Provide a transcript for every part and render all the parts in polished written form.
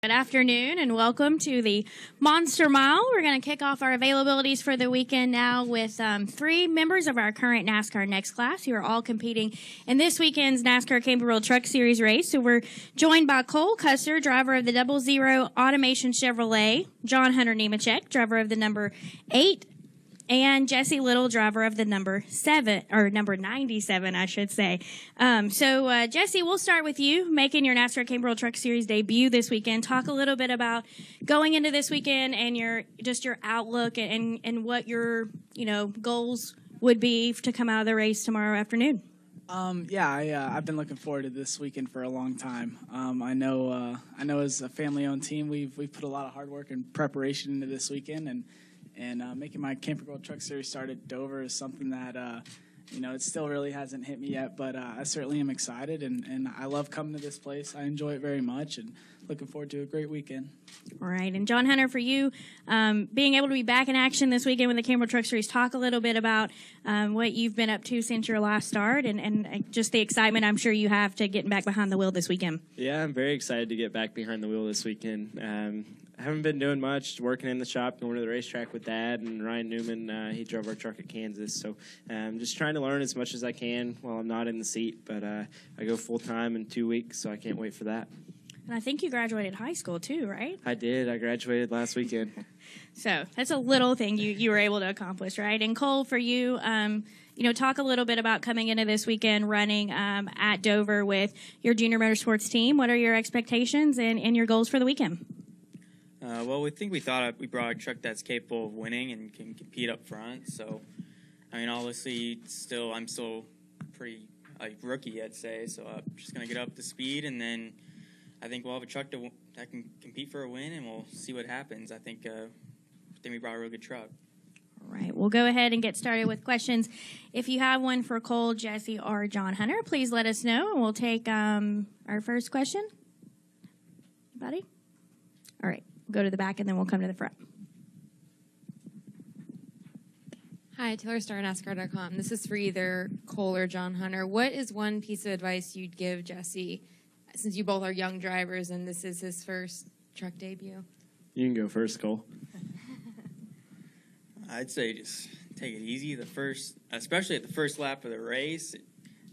Good afternoon and welcome to the Monster Mile. We're going to kick off our availabilities for the weekend now with 3 members of our current NASCAR Next class who are all competing in this weekend's NASCAR Camping World Truck Series race. So we're joined by Cole Custer, driver of the 00 Automation Chevrolet, John Hunter Nemechek, driver of the number 8, and Jesse Little, driver of the number 97, I should say. So Jesse, we'll start with you, making your NASCAR Camping World Truck Series debut this weekend. Talk a little bit about going into this weekend and your outlook and what your goals would be to come out of the race tomorrow afternoon. I've been looking forward to this weekend for a long time. I know as a family-owned team, we've put a lot of hard work and preparation into this weekend, and making my Camping World Truck Series start at Dover is something that, it still really hasn't hit me yet, but I certainly am excited, and I love coming to this place. I enjoy it very much, and looking forward to a great weekend. All right, and John Hunter, for you, being able to be back in action this weekend with the Camping World Truck Series, talk a little bit about what you've been up to since your last start and just the excitement I'm sure you have to getting back behind the wheel this weekend. Yeah, I'm very excited to get back behind the wheel this weekend. I haven't been doing much, working in the shop, going to the racetrack with Dad, and Ryan Newman, he drove our truck at Kansas. So I'm just trying to learn as much as I can while I'm not in the seat. But I go full-time in 2 weeks, so I can't wait for that. And I think you graduated high school too, right? I did. I graduated last weekend. So that's a little thing you were able to accomplish, right? And Cole, for you, talk a little bit about coming into this weekend running at Dover with your junior motorsports team. What are your expectations and your goals for the weekend? Well, we thought we brought a truck that's capable of winning and can compete up front. So, obviously, I'm still pretty rookie, I'd say. So I'm just going to get up to speed, and then I think we'll have a truck that can compete for a win, and we'll see what happens. I think we brought a real good truck. All right, we'll go ahead and get started with questions. If you have one for Cole, Jesse, or John Hunter, please let us know, and we'll take our first question. Anybody? All right. Go to the back, and then we'll come to the front. Hi, Taylor Starr, NASCAR.com. This is for either Cole or John Hunter. What is one piece of advice you'd give Jesse, since you both are young drivers and this is his first truck debut? You can go first, Cole. I'd say just take it easy. Especially at the first lap of the race,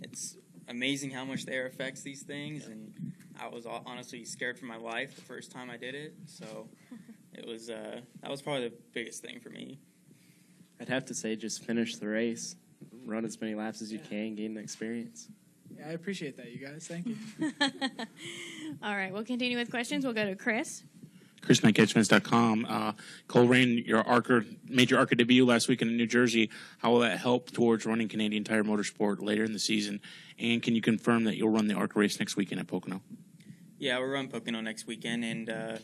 it's amazing how much the air affects these things, and I was honestly scared for my life the first time I did it, so that was probably the biggest thing for me. I'd have to say just finish the race, run as many laps as you can, gain the experience. Yeah, I appreciate that, you guys. Thank you. All right, we'll continue with questions. We'll go to Chris. Chris, NCWTS.com. Cole ran your major ARCA debut last week in New Jersey. How will that help towards running Canadian Tire Motorsport later in the season? And can you confirm that you'll run the ARCA race next weekend at Pocono? Yeah, we'll run Pocono next weekend, and it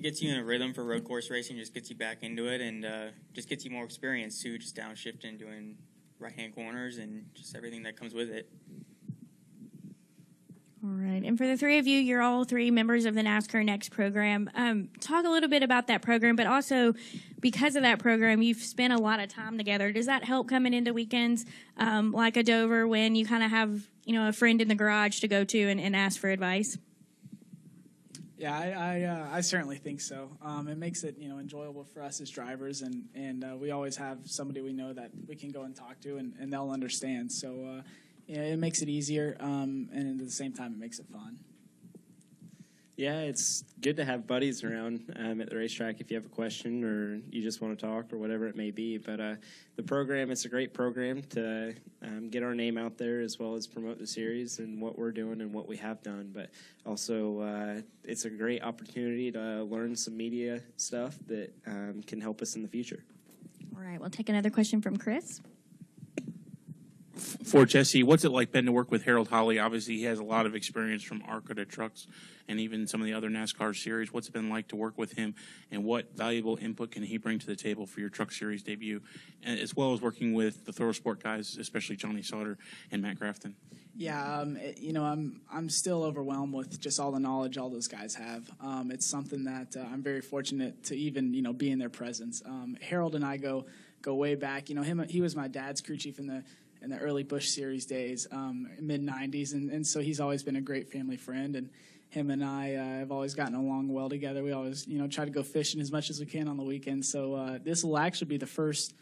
gets you in a rhythm for road course racing, just gets you back into it, and just gets you more experience, too, just downshifting, doing right-hand corners, and just everything that comes with it. All right. And for the three of you, you're all 3 members of the NASCAR Next program. Talk a little bit about that program, but also because of that program, you've spent a lot of time together. Does that help coming into weekends like a Dover when you kind of have, a friend in the garage to go to and ask for advice? Yeah, I certainly think so. It makes it, enjoyable for us as drivers, and we always have somebody we know that we can go and talk to, and they'll understand. So, it makes it easier, and at the same time, it makes it fun. Yeah, it's good to have buddies around at the racetrack if you have a question or you just want to talk or whatever it may be. But the program, it's a great program to get our name out there as well as promote the series and what we're doing and what we have done. But also it's a great opportunity to learn some media stuff that can help us in the future. All right, we'll take another question from Chris. For Jesse, what's it like been to work with Harold Holley? Obviously, he has a lot of experience from ARCA to trucks and even some of the other NASCAR series. What's it been like to work with him, and what valuable input can he bring to the table for your truck series debut, as well as working with the Thorough Sport guys, especially Johnny Sauter and Matt Grafton? Yeah, I'm still overwhelmed with just all the knowledge all those guys have. It's something that I'm very fortunate to even be in their presence. Harold and I go way back. He was my dad's crew chief in the early Busch Series days, mid '90s, and so he's always been a great family friend. And him and I have always gotten along well together. We always, try to go fishing as much as we can on the weekends. So this will actually be the first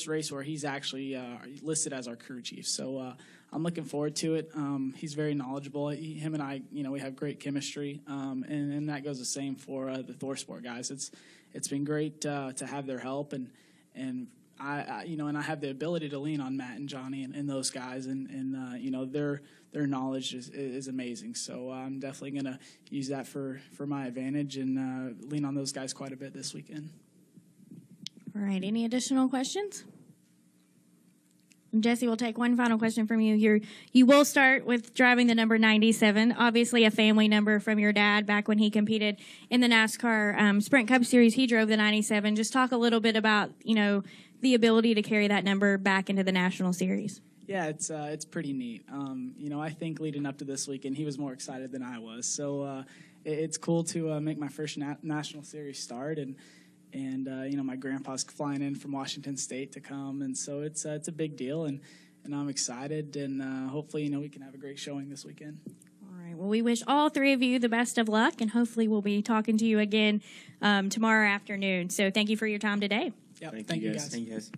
race where he's actually listed as our crew chief. So I'm looking forward to it. He's very knowledgeable. Him and I, we have great chemistry, and that goes the same for the ThorSport guys. It's been great to have their help, and I have the ability to lean on Matt and Johnny and those guys, and their knowledge is amazing. So I'm definitely going to use that for my advantage and lean on those guys quite a bit this weekend. All right. Any additional questions? Jesse, we'll take one final question from you here. You will start with driving the number 97, obviously a family number from your dad back when he competed in the NASCAR Sprint Cup Series. He drove the 97. Just talk a little bit about, the ability to carry that number back into the National Series. Yeah, it's pretty neat. I think leading up to this weekend, he was more excited than I was. So it's cool to make my first National Series start, and my grandpa's flying in from Washington State to come, and so it's a big deal, and I'm excited, and hopefully we can have a great showing this weekend. All right. Well, we wish all three of you the best of luck, and hopefully we'll be talking to you again tomorrow afternoon. So thank you for your time today. Yep. Thank you guys. Thank you guys.